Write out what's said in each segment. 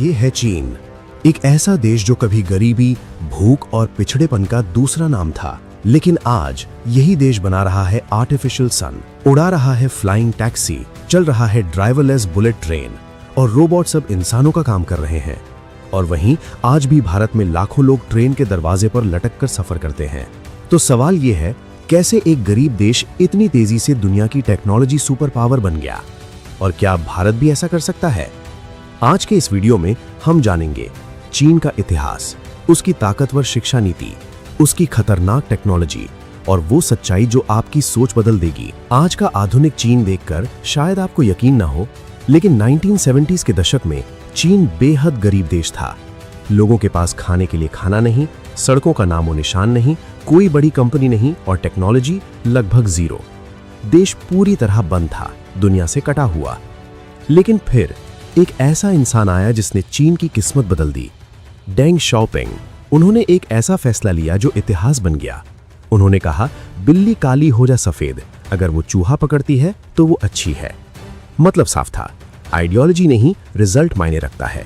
ये है चीन, एक ऐसा देश जो कभी गरीबी, भूख और पिछड़ेपन का दूसरा नाम था, लेकिन आज यही देश बना रहा है आर्टिफिशियल सन, उड़ा रहा है फ्लाइंग टैक्सी, चल रहा है ड्राइवरलेस बुलेट ट्रेन और रोबोट सब इंसानों का काम कर रहे हैं। और वहीं आज भी भारत में लाखों लोग ट्रेन के दरवाजे पर लटक कर सफर करते हैं। तो सवाल ये है, कैसे एक गरीब देश इतनी तेजी से दुनिया की टेक्नोलॉजी सुपर पावर बन गया, और क्या भारत भी ऐसा कर सकता है? आज के इस वीडियो में हम जानेंगे चीन का इतिहास, उसकी ताकतवर शिक्षा नीति, उसकी खतरनाक टेक्नोलॉजी और वो सच्चाई जो आपकी सोच बदल देगी। आज का आधुनिक चीन देखकर शायद आपको यकीन ना हो, लेकिन 1970s के दशक में चीन बेहद गरीब देश था। लोगों के पास खाने के लिए खाना नहीं, सड़कों का नामो निशान नहीं, कोई बड़ी कंपनी नहीं और टेक्नोलॉजी लगभग जीरो। देश पूरी तरह बंद था, दुनिया से कटा हुआ। लेकिन फिर एक ऐसा इंसान आया जिसने चीन की किस्मत बदल दी, डेंग शाओपिंग। उन्होंने एक ऐसा फैसला लिया जो इतिहास बन गया। उन्होंने कहा, बिल्ली काली हो जा सफेद, अगर वो चूहा पकड़ती है तो वो अच्छी है। मतलब साफ था, आइडियोलॉजी नहीं, रिजल्ट मायने रखता है।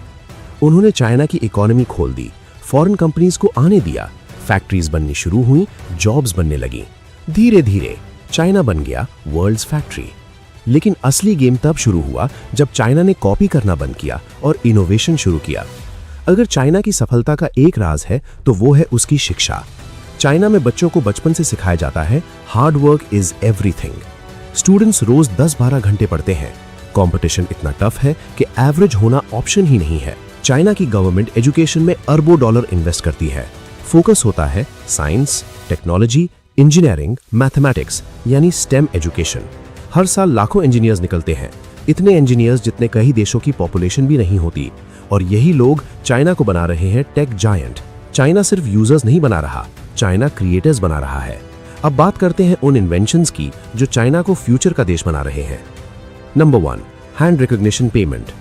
उन्होंने चाइना की इकोनॉमी खोल दी, फॉरेन कंपनीज को आने दिया, फैक्ट्रीज बननी शुरू हुई, जॉब्स बनने लगी। धीरे धीरे चाइना बन गया वर्ल्ड्स फैक्ट्री। लेकिन असली गेम तब शुरू हुआ जब चाइना ने कॉपी करना बंद किया और इनोवेशन शुरू किया। अगर चाइना की सफलता का एक राज है तो वो है उसकी शिक्षा। चाइना में बच्चों को बचपन से सिखाया जाता है, hard work is everything. Students रोज 10-12 घंटे पढ़ते हैं। कंपटीशन इतना टफ है कि एवरेज होना ऑप्शन ही नहीं है। चाइना की गवर्नमेंट एजुकेशन में अरबों डॉलर इन्वेस्ट करती है। फोकस होता है साइंस, टेक्नोलॉजी, इंजीनियरिंग, मैथमेटिक्स यानी स्टेम एजुकेशन। हर साल लाखों इंजीनियर्स निकलते हैं, इतने इंजीनियर्स जितने कई देशों की पॉपुलेशन भी नहीं होती। और यही लोग चाइना को बना रहे हैं टेक जायंट। चाइना सिर्फ यूजर्स नहीं बना रहा, चाइना क्रिएटर्स बना रहा है। अब बात करते हैं उन इन्वेंशंस की जो चाइना को फ्यूचर का देश बना रहे हैं। Number 1, hand recognition payment.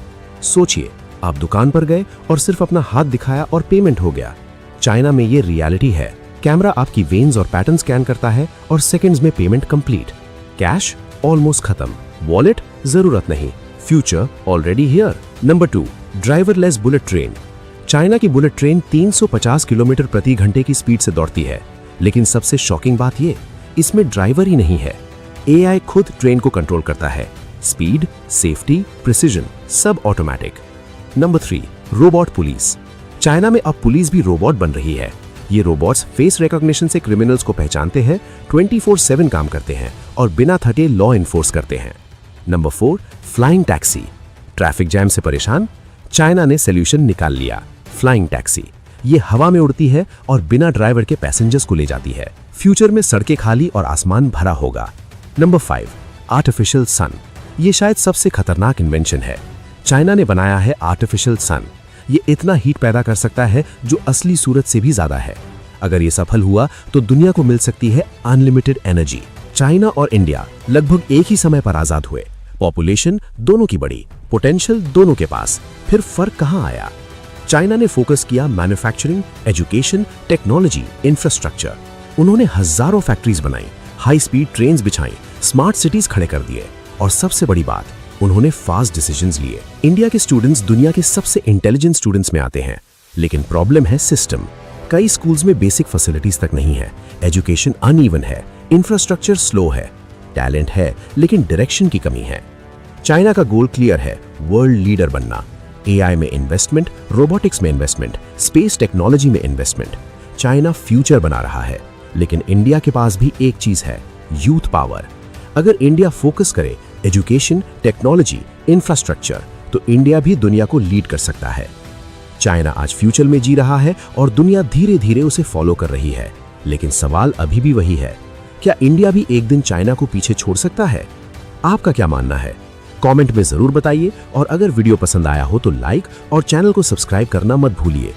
सोचिए, आप दुकान पर गए और सिर्फ अपना हाथ दिखाया और पेमेंट हो गया। चाइना में ये रियलिटी है। कैमरा आपकी वेन्स और पैटर्न स्कैन करता है और सेकंड्स में पेमेंट कंप्लीट। कैश ऑलमोस्ट खत्म, वॉलेट जरूरत नहीं, future already here. Number 2, driverless bullet train. China की बुलेट ट्रेन 350 किलोमीटर प्रति घंटे की स्पीड से दौड़ती है। लेकिन सबसे शॉकिंग बात ये, इसमें ड्राइवर ही नहीं है। एआई खुद ट्रेन को कंट्रोल करता है। स्पीड, सेफ्टी, प्रिसीजन सब automatic. Number 3, robot police. China में अब पुलिस भी रोबोट बन रही है। ये रोबोट्स फेस रिकॉग्निशन से क्रिमिनल्स को पहचानते हैं, 24/7 काम करते हैं और बिना थके लॉ इन्फोर्स करते हैं। Number 4, flying taxi. Traffic jam से परेशान? चाइना ने सोल्यूशन निकाल लिया, फ्लाइंग टैक्सी। ये हवा में उड़ती है और बिना ड्राइवर के पैसेंजर्स को ले जाती है। फ्यूचर में सड़कें खाली और आसमान भरा होगा। Number 5, artificial sun. ये शायद सबसे खतरनाक इन्वेंशन है। चाइना ने बनाया है आर्टिफिशियल सन। ये इतना हीट पैदा कर सकता है जो असली सूरज से भी ज्यादा है। अगर ये सफल हुआ तो दुनिया को मिल सकती है अनलिमिटेड एनर्जी। चाइना और इंडिया लगभग एक ही समय पर आजाद हुए। पॉपुलेशन दोनों की बढ़ी, पोटेंशियल दोनों के पास। फिर फर्क कहां आया? चाइना ने फोकस किया मैन्युफैक्चरिंग, एजुकेशन, टेक्नोलॉजी, इंफ्रास्ट्रक्चर। उन्होंने हजारों फैक्ट्रीज बनाई, हाई स्पीड ट्रेन्स बिछाई, स्मार्ट सिटीज खड़े कर दिए और सबसे बड़ी बात, उन्होंने फास्ट डिसीजंस लिए। इंडिया के स्टूडेंट्स दुनिया के सबसे इंटेलिजेंट स्टूडेंट्स में आते हैं, लेकिन प्रॉब्लम है सिस्टम। कई स्कूल्स में बेसिक फैसिलिटीज तक नहीं है, एजुकेशन अनइवन है, इंफ्रास्ट्रक्चर स्लो है, टैलेंट है लेकिन डायरेक्शन की कमी है। चाइना का गोल क्लियर है, वर्ल्ड लीडर बनना। एआई में इन्वेस्टमेंट, रोबोटिक्स में इन्वेस्टमेंट, स्पेस टेक्नोलॉजी में इन्वेस्टमेंट। चाइना फ्यूचर बना रहा है, लेकिन इंडिया के पास भी एक चीज है, यूथ पावर। अगर इंडिया फोकस करे एजुकेशन, टेक्नोलॉजी, इंफ्रास्ट्रक्चर, तो इंडिया भी दुनिया को लीड कर सकता है। चाइना आज फ्यूचर में जी रहा है और दुनिया धीरे धीरे उसे फॉलो कर रही है। लेकिन सवाल अभी भी वही है, क्या इंडिया भी एक दिन चाइना को पीछे छोड़ सकता है? आपका क्या मानना है? कमेंट में जरूर बताइए और अगर वीडियो पसंद आया हो तो लाइक और चैनल को सब्सक्राइब करना मत भूलिए।